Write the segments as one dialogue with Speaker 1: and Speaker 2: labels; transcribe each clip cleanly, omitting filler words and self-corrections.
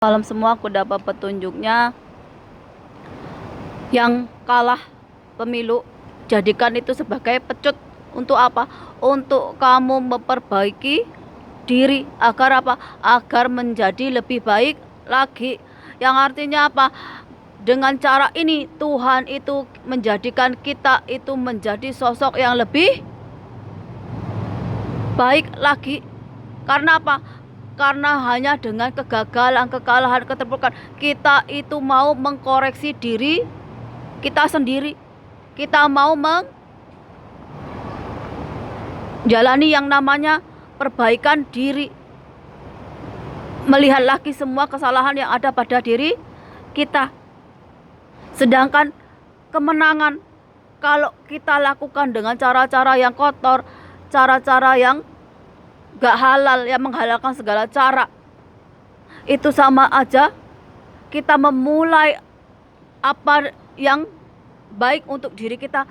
Speaker 1: Malam semua aku dapat petunjuknya. Yang kalah pemilu, jadikan itu sebagai pecut. Untuk apa? Untuk kamu memperbaiki diri agar apa? Agar menjadi lebih baik lagi. Yang artinya apa? Dengan cara ini Tuhan itu menjadikan kita itu menjadi sosok yang lebih baik lagi. Karena apa? Karena hanya dengan kegagalan, kekalahan, keterpurukan kita itu mau mengkoreksi diri kita sendiri. Kita mau menjalani yang namanya perbaikan diri, melihat lagi semua kesalahan yang ada pada diri kita. Sedangkan kemenangan kalau kita lakukan dengan cara-cara yang kotor, cara-cara yang gak halal, yang menghalalkan segala cara, itu sama aja kita memulai apa yang baik untuk diri kita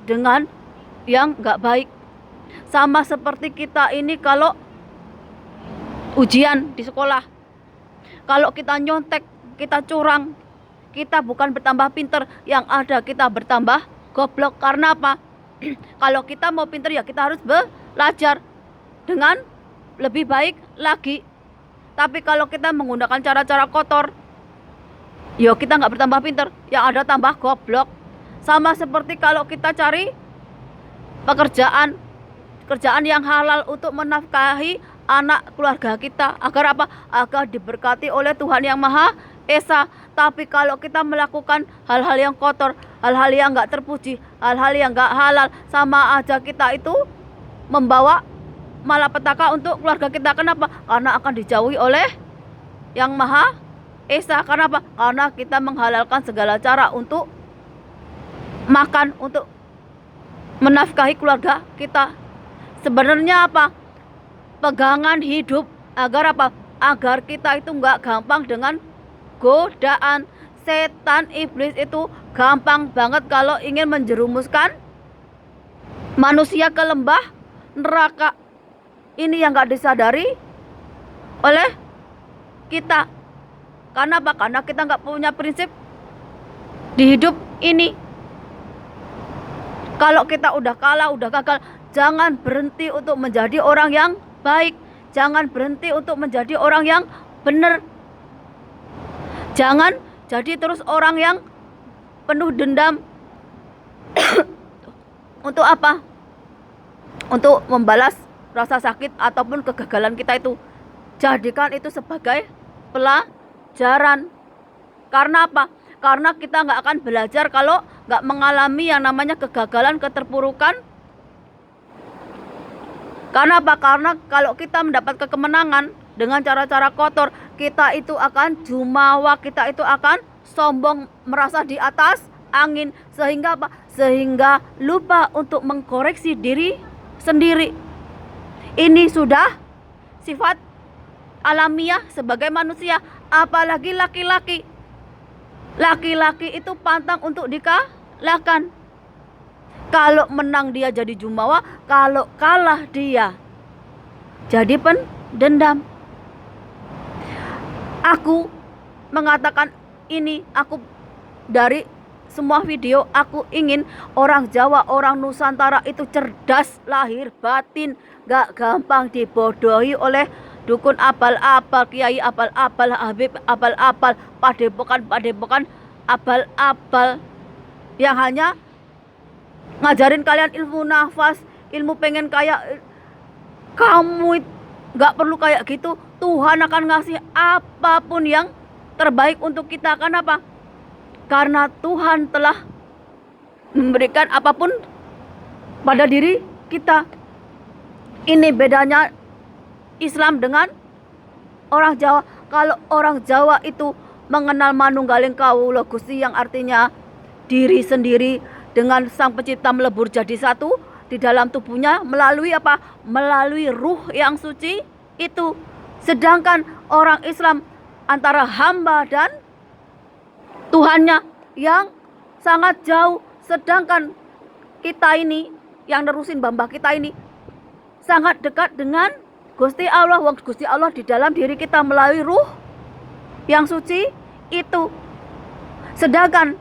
Speaker 1: dengan yang gak baik. Sama seperti kita ini kalau ujian di sekolah, kalau kita nyontek, kita curang, kita bukan bertambah pinter, yang ada kita bertambah goblok. Karena apa? Kalau kita mau pinter ya kita harus belajar dengan lebih baik lagi. Tapi kalau kita menggunakan cara-cara kotor, yo kita nggak bertambah pinter, yang ada tambah goblok. Sama seperti kalau kita cari pekerjaan yang halal untuk menafkahi anak keluarga kita, agar apa? Agar diberkati oleh Tuhan yang Maha Esa. Tapi kalau kita melakukan hal-hal yang kotor, hal-hal yang nggak terpuji, hal-hal yang nggak halal, sama aja kita itu membawa malapetaka untuk keluarga kita. Kenapa? Karena akan dijauhi oleh yang Maha Esa. Karena apa? Karena kita menghalalkan segala cara untuk makan, untuk menafkahi keluarga kita. Sebenarnya apa? Pegangan hidup agar apa? Agar kita itu nggak gampang dengan godaan setan. Iblis itu gampang banget kalau ingin menjerumuskan manusia ke lembah neraka. Ini yang nggak disadari oleh kita. Karena apa? Karena kita nggak punya prinsip di hidup ini. Kalau kita udah kalah, udah gagal, jangan berhenti untuk menjadi orang yang baik. Jangan berhenti untuk menjadi orang yang benar. Jangan jadi terus orang yang penuh dendam. Untuk apa? Untuk membalas rasa sakit ataupun kegagalan kita itu. Jadikan itu sebagai pelajaran. Karena apa? Karena kita nggak akan belajar kalau nggak mengalami yang namanya kegagalan, keterpurukan. Karena apa? Karena kalau kita mendapat kemenangan dengan cara-cara kotor, kita itu akan jumawa, kita itu akan sombong, merasa di atas angin. Sehingga apa? Sehingga lupa untuk mengkoreksi diri sendiri. Ini sudah sifat alamiah sebagai manusia. Apalagi laki-laki. Laki-laki itu pantang untuk dikalahkan. Kalau menang dia jadi jumawa, kalau kalah dia jadi pendendam. Aku mengatakan ini, aku dari semua video, aku ingin orang Jawa, orang Nusantara itu cerdas lahir batin, gak gampang dibodohi oleh dukun abal-abal, kiai abal-abal, habib abal-abal, padepokan abal-abal yang hanya ngajarin kalian ilmu nafas, ilmu pengen kaya. Kamu gak perlu kayak gitu. Tuhan akan ngasih apapun yang terbaik untuk kita. Kenapa? Karena Tuhan telah memberikan apapun pada diri kita. Ini bedanya Islam dengan orang Jawa. Kalau orang Jawa itu mengenal manunggaling kawula Gusti, yang artinya diri sendiri dengan Sang Pencipta melebur jadi satu di dalam tubuhnya melalui apa? Melalui ruh yang suci itu. Sedangkan orang Islam antara hamba dan Tuhannya yang sangat jauh. Sedangkan kita ini yang nerusin bamba kita ini sangat dekat dengan Gusti Allah. Gusti Allah di dalam diri kita melalui ruh yang suci itu. Sedangkan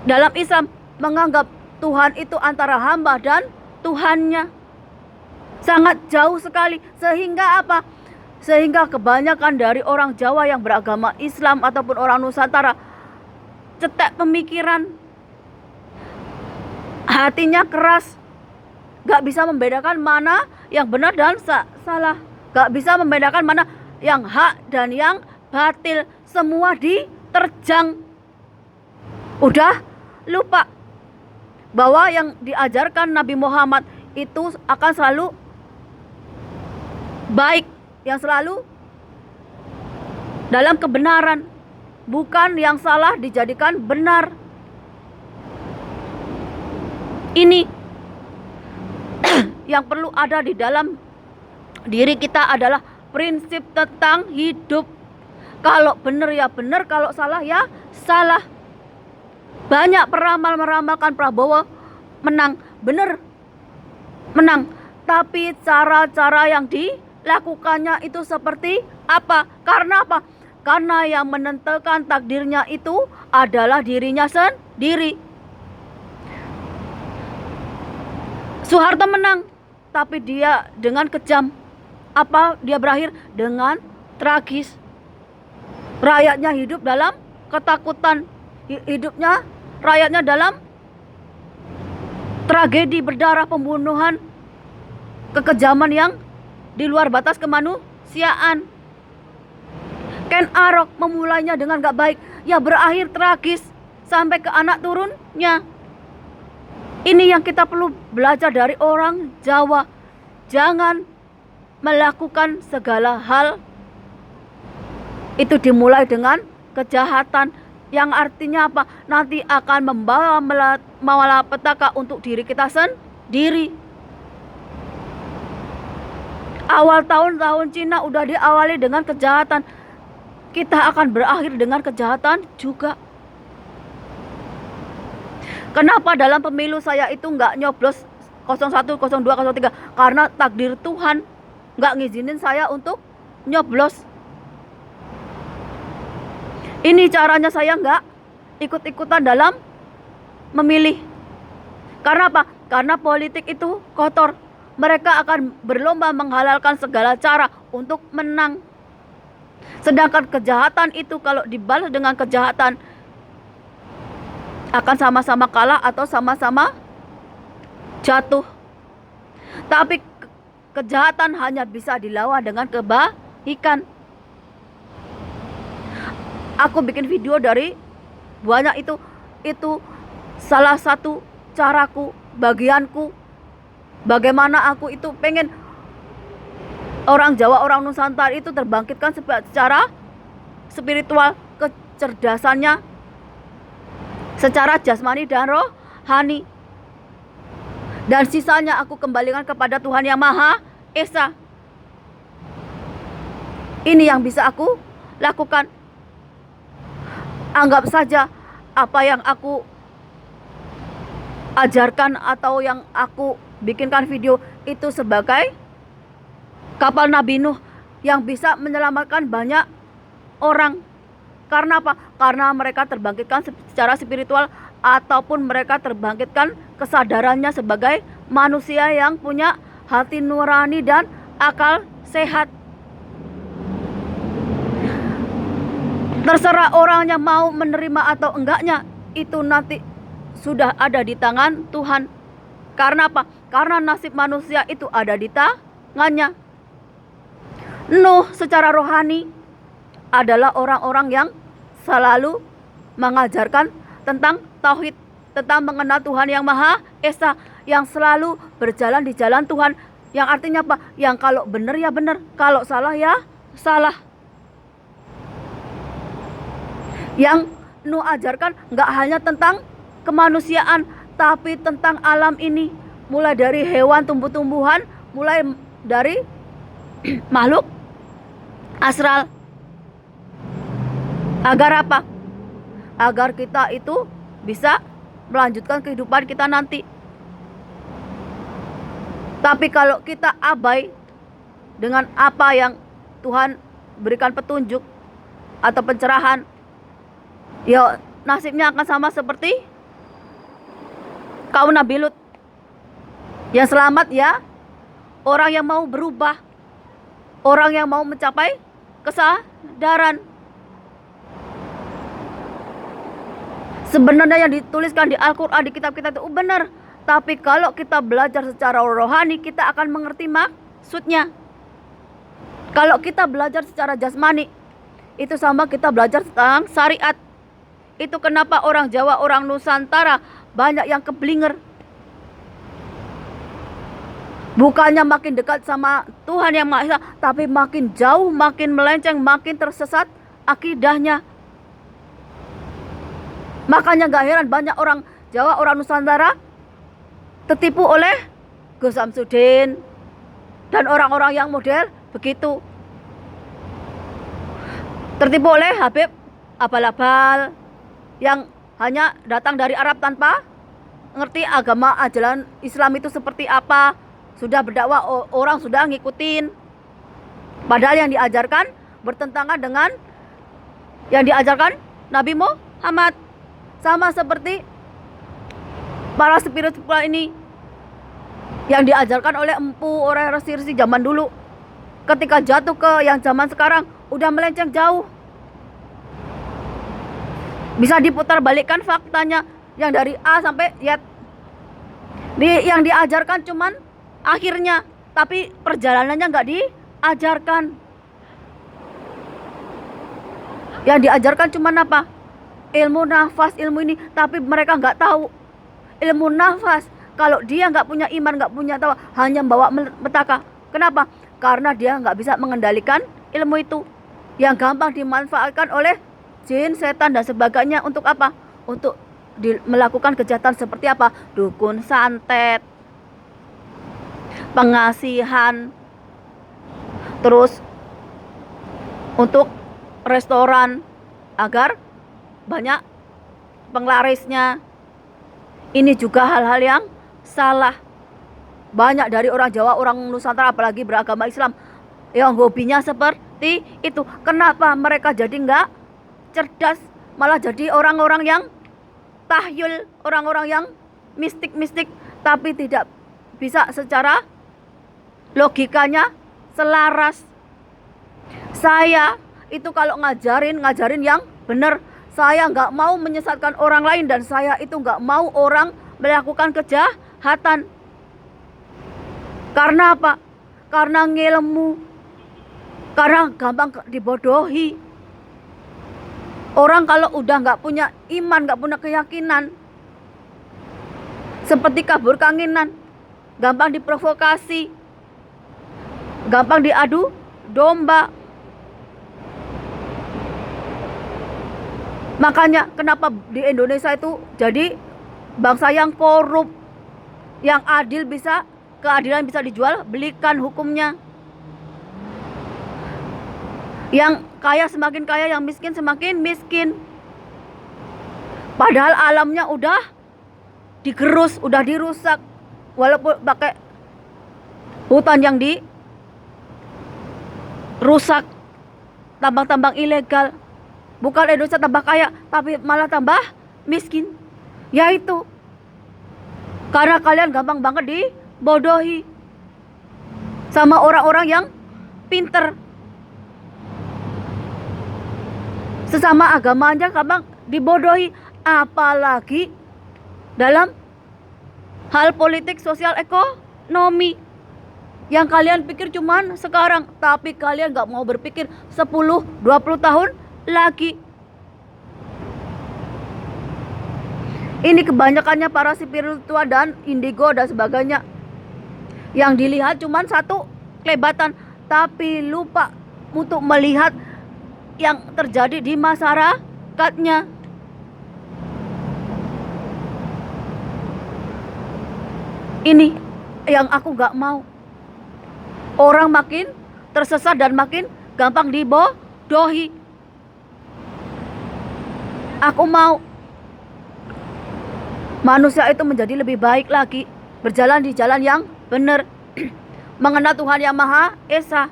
Speaker 1: dalam Islam menganggap Tuhan itu antara hamba dan Tuhannya. Sangat jauh sekali. Sehingga apa? Sehingga kebanyakan dari orang Jawa yang beragama Islam ataupun orang Nusantara cetek pemikiran, hatinya keras, gak bisa membedakan mana yang benar dan salah, gak bisa membedakan mana yang hak dan yang batil, semua diterjang. Udah lupa bahwa yang diajarkan Nabi Muhammad itu akan selalu baik, yang selalu dalam kebenaran, bukan yang salah dijadikan benar. Ini yang perlu ada di dalam diri kita adalah prinsip tentang hidup. Kalau benar ya benar, kalau salah ya salah. Banyak peramal meramalkan Prabowo menang, benar menang, tapi cara-cara yang dilakukannya itu seperti apa? Karena apa? Karena yang menentukan takdirnya itu adalah dirinya sendiri. Soeharto menang, tapi dia dengan kejam. Apa dia berakhir? Dengan tragis. Rakyatnya hidup dalam ketakutan. Rakyatnya dalam tragedi berdarah, pembunuhan, kekejaman yang di luar batas kemanusiaan. Ken Arok memulainya dengan gak baik, ya berakhir tragis sampai ke anak turunnya. Ini yang kita perlu belajar dari orang Jawa. Jangan melakukan segala hal itu dimulai dengan kejahatan, yang artinya apa? Nanti akan membawa malapetaka untuk diri kita sendiri. Awal tahun Cina udah diawali dengan kejahatan, kita akan berakhir dengan kejahatan juga. Kenapa dalam pemilu saya itu nggak nyoblos 01, 02, 03? Karena takdir Tuhan nggak ngizinin saya untuk nyoblos. Ini caranya saya nggak ikut-ikutan dalam memilih. Karena apa? Karena politik itu kotor. Mereka akan berlomba menghalalkan segala cara untuk menang. Sedangkan kejahatan itu kalau dibalas dengan kejahatan akan sama-sama kalah atau sama-sama jatuh. Tapi kejahatan hanya bisa dilawan dengan kebaikan. Aku bikin video dari banyak itu salah satu caraku, bagianku, bagaimana aku itu pengen orang Jawa, orang Nusantara itu terbangkitkan secara spiritual, kecerdasannya secara jasmani dan rohani. Dan sisanya aku kembalikan kepada Tuhan Yang Maha Esa. Ini yang bisa aku lakukan. Anggap saja apa yang aku ajarkan atau yang aku bikinkan video itu sebagai kapal Nabi Nuh yang bisa menyelamatkan banyak orang. Karena apa? Karena mereka terbangkitkan secara spiritual ataupun mereka terbangkitkan kesadarannya sebagai manusia yang punya hati nurani dan akal sehat. Terserah orangnya mau menerima atau enggaknya, itu nanti sudah ada di tangan Tuhan. Karena apa? Karena nasib manusia itu ada di tangannya. Nuh secara rohani adalah orang-orang yang selalu mengajarkan tentang tauhid, tentang mengenal Tuhan Yang Maha Esa, yang selalu berjalan di jalan Tuhan. Yang artinya apa? Yang kalau benar ya benar, kalau salah ya salah. Yang Nuh ajarkan nggak hanya tentang kemanusiaan, tapi tentang alam ini. Mulai dari hewan, tumbuh-tumbuhan, mulai dari makhluk astral. Agar apa? Agar kita itu bisa melanjutkan kehidupan kita nanti. Tapi kalau kita abai dengan apa yang Tuhan berikan petunjuk, atau pencerahan, ya nasibnya akan sama seperti kaum Nabi Lut. Yang selamat ya orang yang mau berubah, orang yang mau mencapai kesadaran. Sebenarnya yang dituliskan di Al-Quran, di kitab kita itu benar. Tapi kalau kita belajar secara rohani, kita akan mengerti maksudnya. Kalau kita belajar secara jasmani, itu sama kita belajar tentang syariat. Itu kenapa orang Jawa, orang Nusantara banyak yang keblinger. Bukannya makin dekat sama Tuhan Yang Maha Esa, tapi makin jauh, makin melenceng, makin tersesat akidahnya. Makanya gak heran banyak orang Jawa, orang Nusantara tertipu oleh Gus Samsudin dan orang-orang yang model begitu. Tertipu oleh Habib abal-abal yang hanya datang dari Arab tanpa ngerti agama ajaran Islam itu seperti apa. Sudah berdakwah, orang sudah ngikutin. Padahal yang diajarkan bertentangan dengan yang diajarkan Nabi Muhammad. Sama seperti para spiritual ini yang diajarkan oleh empu orang resi-resi zaman dulu. Ketika jatuh ke yang zaman sekarang udah melenceng jauh. Bisa diputar balikkan faktanya, yang dari A sampai Z. Yang diajarkan cuman akhirnya, tapi perjalanannya nggak diajarkan. Yang diajarkan cuman apa? Ilmu nafas, ilmu ini, tapi mereka nggak tahu ilmu nafas. Kalau dia nggak punya iman, nggak punya tahu, hanya bawa petaka. Kenapa? Karena dia nggak bisa mengendalikan ilmu itu, yang gampang dimanfaatkan oleh jin, setan dan sebagainya. Untuk apa? Untuk melakukan kejahatan seperti apa? Dukun, santet, pengasihan, terus untuk restoran agar banyak penglarisnya. Ini juga hal-hal yang salah. Banyak dari orang Jawa, orang Nusantara apalagi beragama Islam yang hobinya seperti itu. Kenapa mereka jadi nggak cerdas, malah jadi orang-orang yang tahyul, orang-orang yang mistik-mistik, tapi tidak bisa secara logikanya selaras. Saya itu kalau ngajarin yang benar. Saya nggak mau menyesatkan orang lain, dan saya itu nggak mau orang melakukan kejahatan. Karena apa? Karena ngilmu, karena gampang dibodohi. Orang kalau udah nggak punya iman, nggak punya keyakinan, seperti kabur kangenan, gampang diprovokasi, gampang diadu domba. Makanya kenapa di Indonesia itu jadi bangsa yang korup, yang adil bisa, keadilan bisa dijual belikan hukumnya. Yang kaya semakin kaya, yang miskin semakin miskin. Padahal alamnya udah digerus, udah dirusak. Walaupun pakai hutan yang dirusak, tambang-tambang ilegal. Bukan Indonesia tambah kaya, tapi malah tambah miskin. Yaitu karena kalian gampang banget dibodohi sama orang-orang yang pinter. Sesama agama aja gampang dibodohi, apalagi dalam hal politik, sosial, ekonomi. Yang kalian pikir cuman sekarang, tapi kalian gak mau berpikir 10-20 tahun lagi. Ini kebanyakannya para spiritual dan indigo dan sebagainya. Yang dilihat cuman satu kelebatan, tapi lupa untuk melihat yang terjadi di masyarakatnya. Ini yang aku gak mau. Orang makin tersesat dan makin gampang dibodohi. Aku mau manusia itu menjadi lebih baik lagi, berjalan di jalan yang benar, mengenal Tuhan Yang Maha Esa.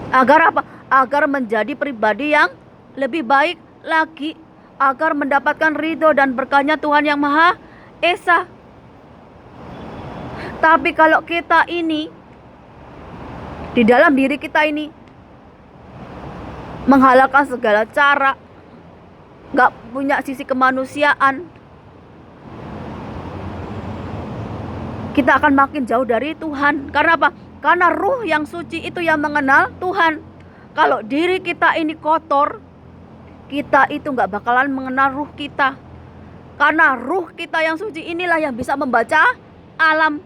Speaker 1: Agar apa? agar menjadi pribadi yang lebih baik lagi, agar mendapatkan ridho dan berkahnya Tuhan Yang Maha Esa. Tapi kalau kita ini di dalam diri kita ini menghalalkan segala cara, gak punya sisi kemanusiaan, kita akan makin jauh dari Tuhan. Karena apa? Karena ruh yang suci itu yang mengenal Tuhan. Kalau diri kita ini kotor, kita itu gak bakalan mengenal ruh kita. Karena ruh kita yang suci inilah yang bisa membaca alam,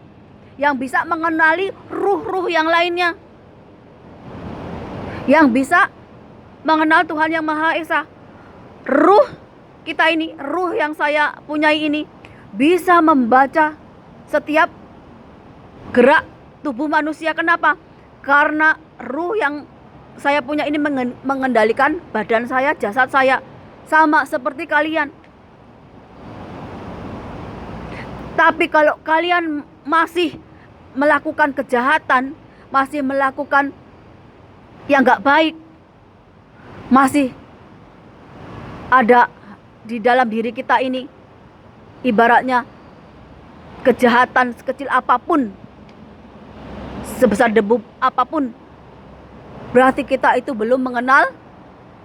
Speaker 1: yang bisa mengenali ruh-ruh yang lainnya, yang bisa mengenal Tuhan Yang Maha Esa. Ruh kita ini, ruh yang saya punyai ini, bisa membaca setiap gerak tubuh manusia. Kenapa? Karena ruh yang saya punya ini mengendalikan badan saya, jasad saya. Sama seperti kalian. Tapi kalau kalian masih melakukan kejahatan, masih melakukan yang gak baik, masih ada di dalam diri kita ini ibaratnya kejahatan sekecil apapun, sebesar debu apapun, berarti kita itu belum mengenal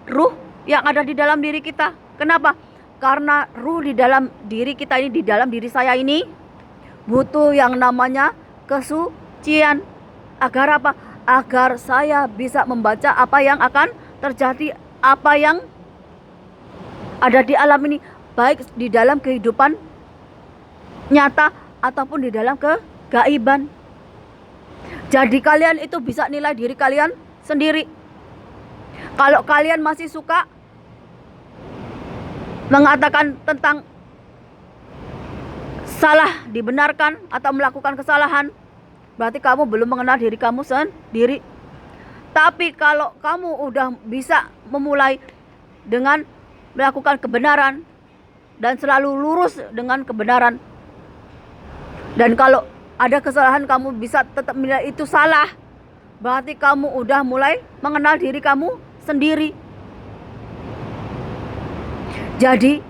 Speaker 1: ruh yang ada di dalam diri kita. Kenapa? Karena ruh di dalam diri kita ini, di dalam diri saya ini butuh yang namanya kesucian. Agar apa? Agar saya bisa membaca apa yang akan terjadi, apa yang ada di alam ini, baik di dalam kehidupan nyata ataupun di dalam kegaiban. Jadi kalian itu bisa nilai diri kalian sendiri. Kalau kalian masih suka mengatakan tentang salah dibenarkan atau melakukan kesalahan, berarti kamu belum mengenal diri kamu sendiri. Tapi kalau kamu udah bisa memulai dengan melakukan kebenaran dan selalu lurus dengan kebenaran, dan kalau ada kesalahan kamu bisa tetap menilai itu salah, berarti kamu udah mulai mengenal diri kamu sendiri. Jadi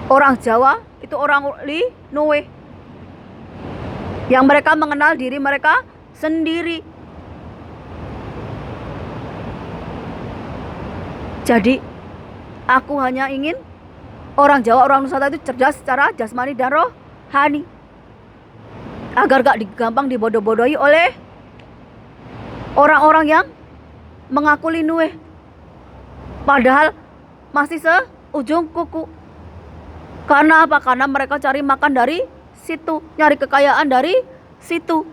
Speaker 1: orang Jawa itu orang Linuwe, yang mereka mengenal diri mereka sendiri. Jadi aku hanya ingin orang Jawa, orang Nusantara itu cerdas secara jasmani dan rohani, agar gak gampang dibodoh-bodohi oleh orang-orang yang mengaku Linuwe, padahal masih seujung kuku. Karena apa? Karena mereka cari makan dari situ, nyari kekayaan dari situ.